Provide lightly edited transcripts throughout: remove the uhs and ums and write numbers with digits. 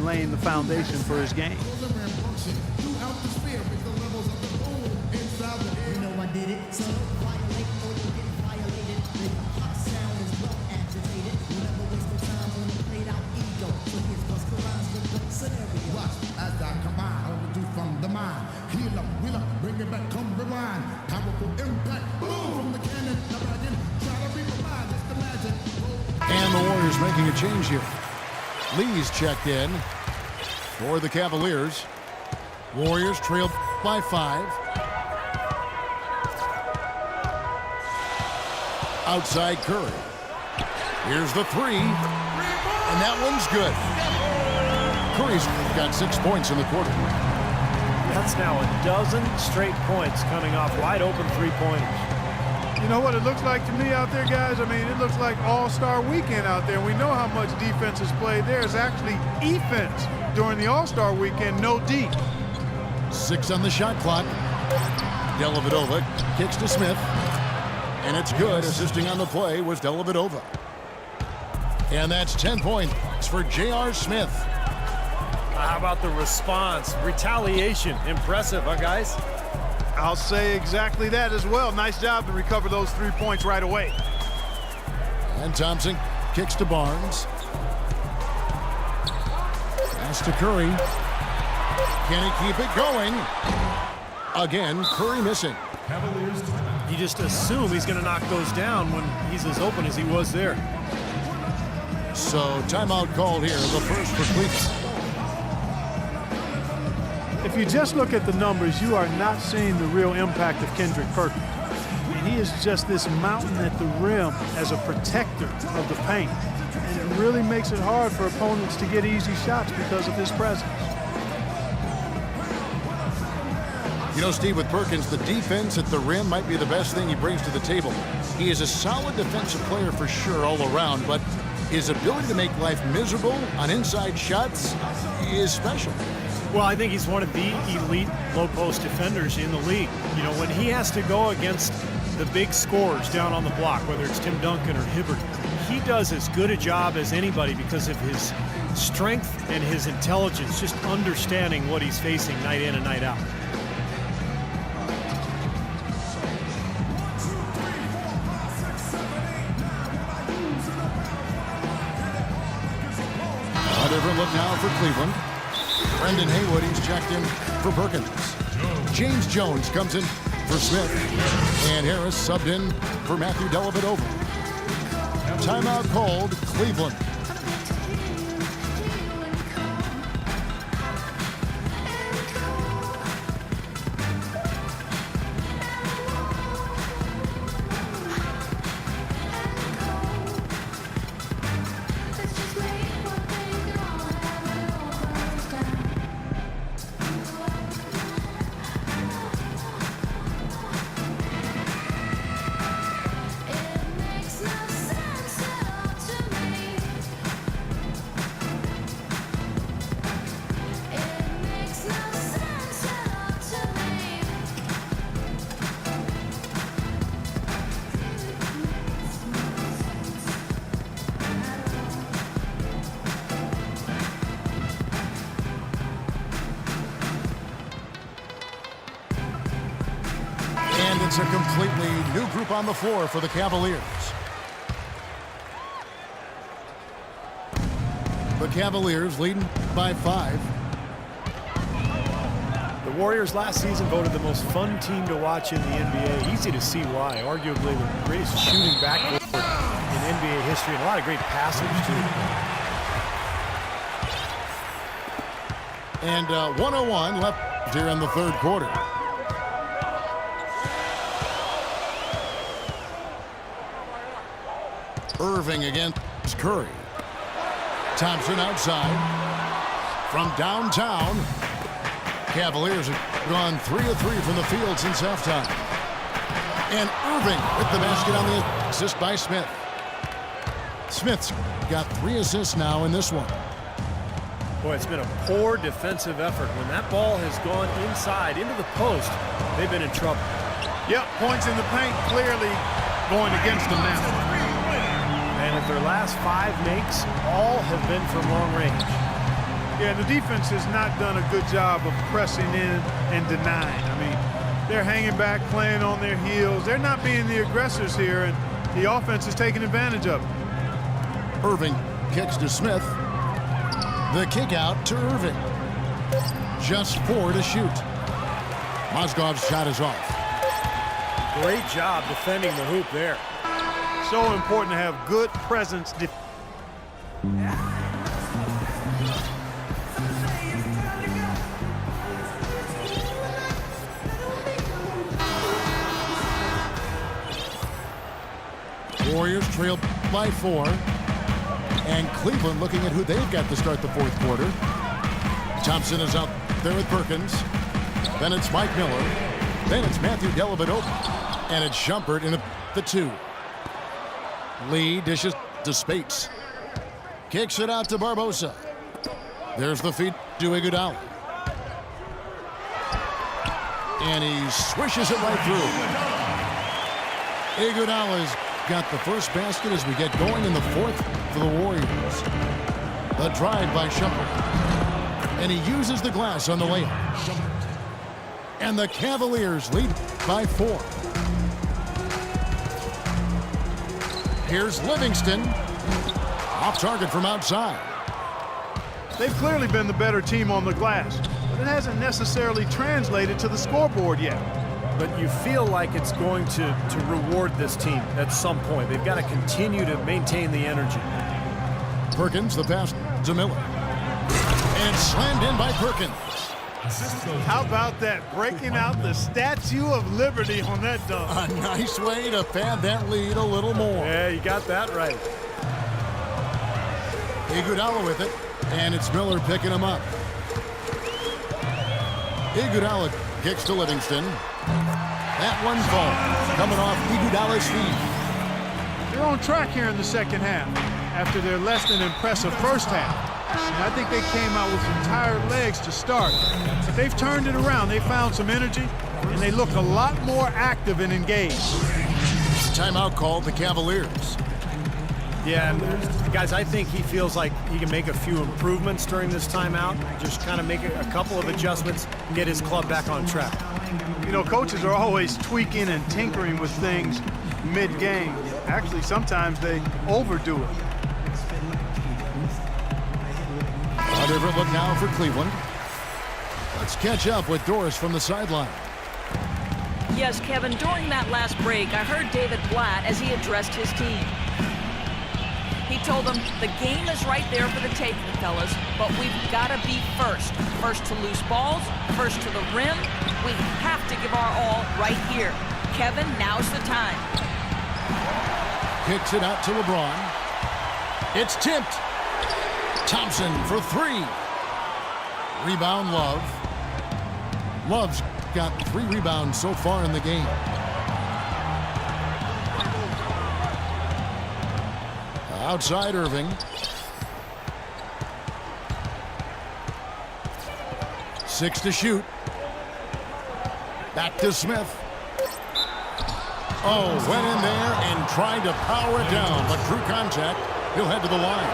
and laying the foundation for his game. And the Warriors making a change here. Lee's checked in for the Cavaliers. Warriors trail by 5. Outside Curry. Here's the 3. And that one's good. Curry's got 6 points in the quarter. That's now a dozen straight points coming off wide open three-pointers. You know what it looks like to me out there, guys? I mean, it looks like All-Star Weekend out there. We know how much defense is played. There's actually offense during the All-Star Weekend, no D. 6 on the shot clock. Dellavedova kicks to Smith. And it's good. Assisting on the play was Dellavedova. And that's 10 points for J.R. Smith. How about the response? Retaliation. Impressive, huh, guys? I'll say exactly that as well. Nice job to recover those 3 points right away. And Thompson kicks to Barnes. Pass to Curry. Can he keep it going? Again, Curry missing. You just assume he's going to knock those down when he's as open as he was there. So timeout called here, the first for Cleveland. If you just look at the numbers, you are not seeing the real impact of Kendrick Perkins. And he is just this mountain at the rim as a protector of the paint. And it really makes it hard for opponents to get easy shots because of his presence. You know, Steve, with Perkins, the defense at the rim might be the best thing he brings to the table. He is a solid defensive player for sure all around, but his ability to make life miserable on inside shots is special. Well, I think he's one of the elite low-post defenders in the league. You know, when he has to go against the big scorers down on the block, whether it's Tim Duncan or Hibbert, he does as good a job as anybody because of his strength and his intelligence, just understanding what he's facing night in and night out. A different look now for Cleveland. Brendan Haywood, he's checked in for Perkins. James Jones comes in for Smith. And Harris subbed in for Matthew Dellavedova. Timeout called, Cleveland. It's a completely new group on the floor for the Cavaliers. The Cavaliers leading by 5. The Warriors last season voted the most fun team to watch in the NBA. Easy to see why. Arguably the greatest shooting backcourt in NBA history, and a lot of great passing too. And 101 left here in the third quarter. Irving against Curry. Thompson outside. From downtown. Cavaliers have gone 3 of 3 from the field since halftime. And Irving with the basket on the assist by Smith. Smith's got 3 assists now in this one. Boy, it's been a poor defensive effort. When that ball has gone inside into the post, they've been in trouble. Yep, points in the paint clearly going against them now. And of their last 5 makes, all have been from long range. Yeah, the defense has not done a good job of pressing in and denying. I mean, they're hanging back, playing on their heels. They're not being the aggressors here, and the offense is taking advantage of it. Irving kicks to Smith. The kick out to Irving. Just 4 to shoot. Mozgov's shot is off. Great job defending the hoop there. So important to have good presence. Warriors trail by 4. And Cleveland looking at who they've got to start the fourth quarter. Thompson is out there with Perkins. Then it's Mike Miller. Then it's Matthew Dellavedova. And it's Shumpert in the 2. Lee dishes to Spates. Kicks it out to Barbosa. There's the feed to Iguodala. And he swishes it right through. Iguodala's got the first basket as we get going in the fourth for the Warriors. The drive by Shumpert. And he uses the glass on the layup. And the Cavaliers lead by 4. Here's Livingston. Off target from outside. They've clearly been the better team on the glass, but it hasn't necessarily translated to the scoreboard yet. But you feel like it's going to reward this team at some point. They've got to continue to maintain the energy. Perkins, the pass to Miller. And slammed in by Perkins. How about that? Breaking out the Statue of Liberty on that dunk. A nice way to pad that lead a little more. Yeah, you got that right. Iguodala with it, and it's Miller picking him up. Iguodala kicks to Livingston. That one falls, coming off Iguodala's feet. They're on track here in the second half after their less than impressive first half. And I think they came out with some tired legs to start. But they've turned it around. They found some energy, and they look a lot more active and engaged. Timeout called the Cavaliers. Yeah, and guys, I think he feels like he can make a few improvements during this timeout. Just kind of make a couple of adjustments and get his club back on track. You know, coaches are always tweaking and tinkering with things mid-game. Actually, sometimes they overdo it. A different look now for Cleveland. Let's catch up with Doris from the sideline. Yes, Kevin, during that last break, I heard David Blatt as he addressed his team. He told them the game is right there for the taking, fellas, but we've got to be first. First to loose balls, first to the rim. We have to give our all right here. Kevin, now's the time. Kicks it out to LeBron. It's tipped. Thompson for 3. Rebound, Love. Love's got 3 rebounds so far in the game. Outside Irving. 6 to shoot. Back to Smith. Oh, went in there and tried to power it down, but through contact, he'll head to the line.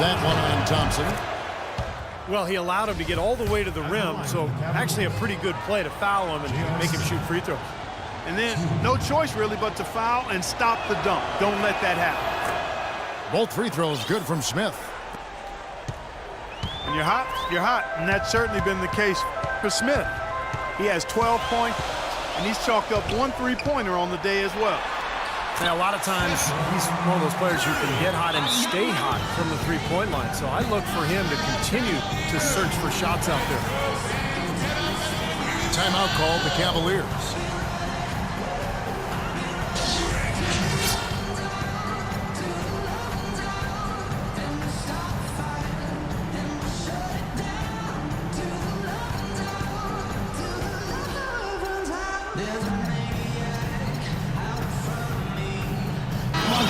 That one on Thompson. Well, he allowed him to get all the way to the rim, so actually a pretty good play to foul him and make him shoot free throws. And then no choice really but to foul and stop the dunk. Don't let that happen. Both free throws good from Smith. When you're hot, and that's certainly been the case for Smith. He has 12 points, and he's chalked up 1 3-pointer on the day as well. Now, a lot of times, he's one of those players who can get hot and stay hot from the three-point line. So I look for him to continue to search for shots out there. Timeout called the Cavaliers.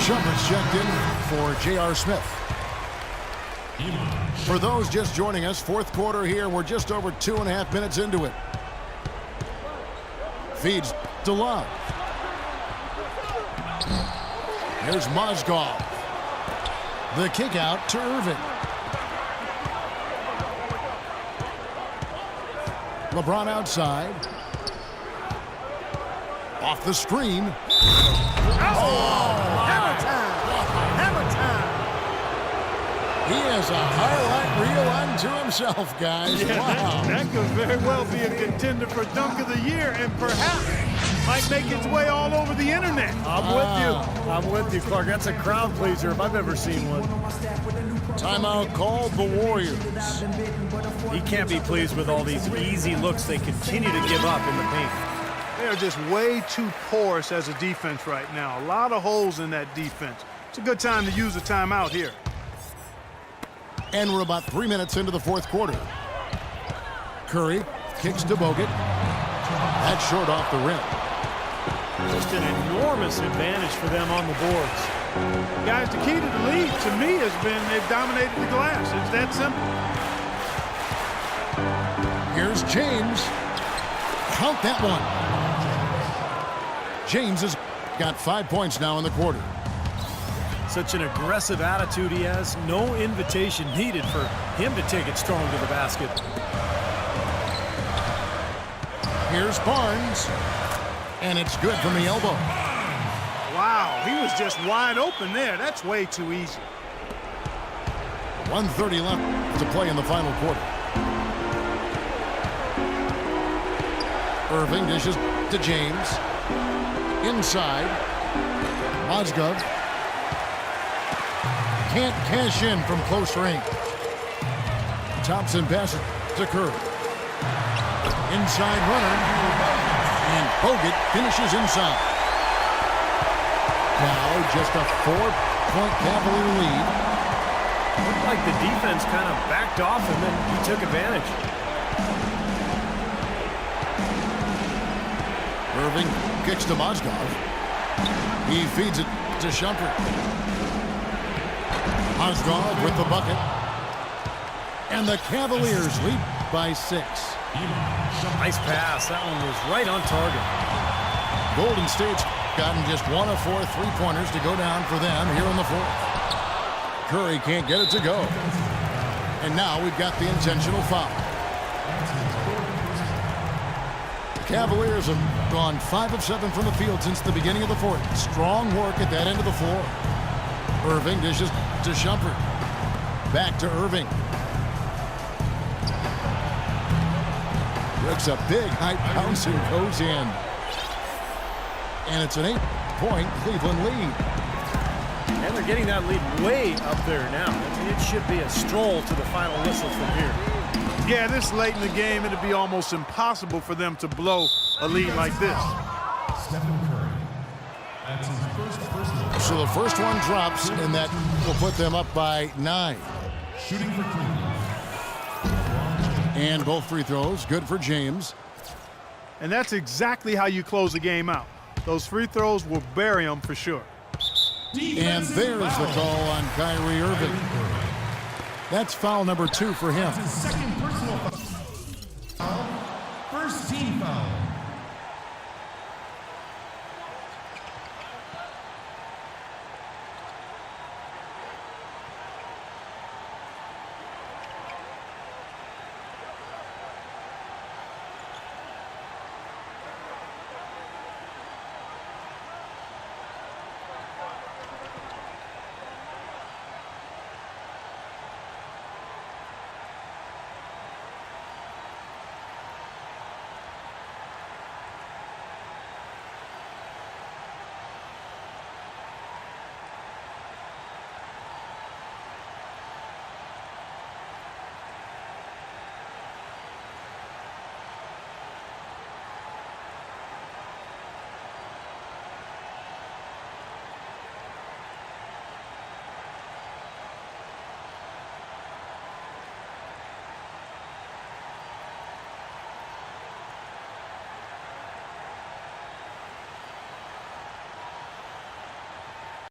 Shumpert's checked in for J.R. Smith. For those just joining us, fourth quarter here. We're just over 2.5 minutes into it. Feeds to Love. Here's Mozgov. The kick out to Irving. LeBron outside. Off the screen. Hammer time! Hammer time! He has a highlight reel unto himself, guys. Wow. That could very well be a contender for Dunk of the Year and perhaps might make its way all over the internet. I'm with you. I'm with you, Clark. That's a crowd pleaser if I've ever seen one. Timeout called the Warriors. He can't be pleased with all these easy looks they continue to give up in the paint. They are just way too porous as a defense right now. A lot of holes in that defense. It's a good time to use a timeout here. And we're about 3 minutes into the fourth quarter. Curry kicks to Bogut. That's short off the rim. Just an enormous advantage for them on the boards. Guys, the key to the lead to me has been they've dominated the glass. It's that simple. Here's James. Count that one. James has got 5 points now in the quarter. Such an aggressive attitude he has. No invitation needed for him to take it strong to the basket. Here's Barnes. And it's good from the elbow. Wow, he was just wide open there. That's way too easy. 1:30 left to play in the final quarter. Irving dishes to James. Inside. Mozgov. Can't cash in from close range. Thompson passes to Curry. Inside runner. And Bogut finishes inside. Now just a 4-point Cavalier lead. Looked like the defense kind of backed off and then he took advantage. Irving kicks to Mozgov. He feeds it to Shumpert. Mozgov with the bucket. And the Cavaliers lead by 6. Nice pass. That one was right on target. Golden State's gotten just 1 of 4 3-pointers to go down for them here in the fourth. Curry can't get it to go. And now we've got the intentional foul. Cavaliers have gone 5 of 7 from the field since the beginning of the fourth. Strong work at that end of the floor. Irving dishes to Shumpert. Back to Irving. Looks a big high bounce and goes in. And it's an 8-point Cleveland lead. And they're getting that lead way up there now. I mean, it should be a stroll to the final whistle from here. Yeah, this late in the game, it'd be almost impossible for them to blow a lead like this. Stephen Curry. That's his first personal. So the first one drops, and that will put them up by 9. Shooting for Cleveland. And both free throws, good for James. And that's exactly how you close the game out. Those free throws will bury them for sure. And there's the call on Kyrie Irving. That's foul number 2 for him. His second personal foul. First team foul.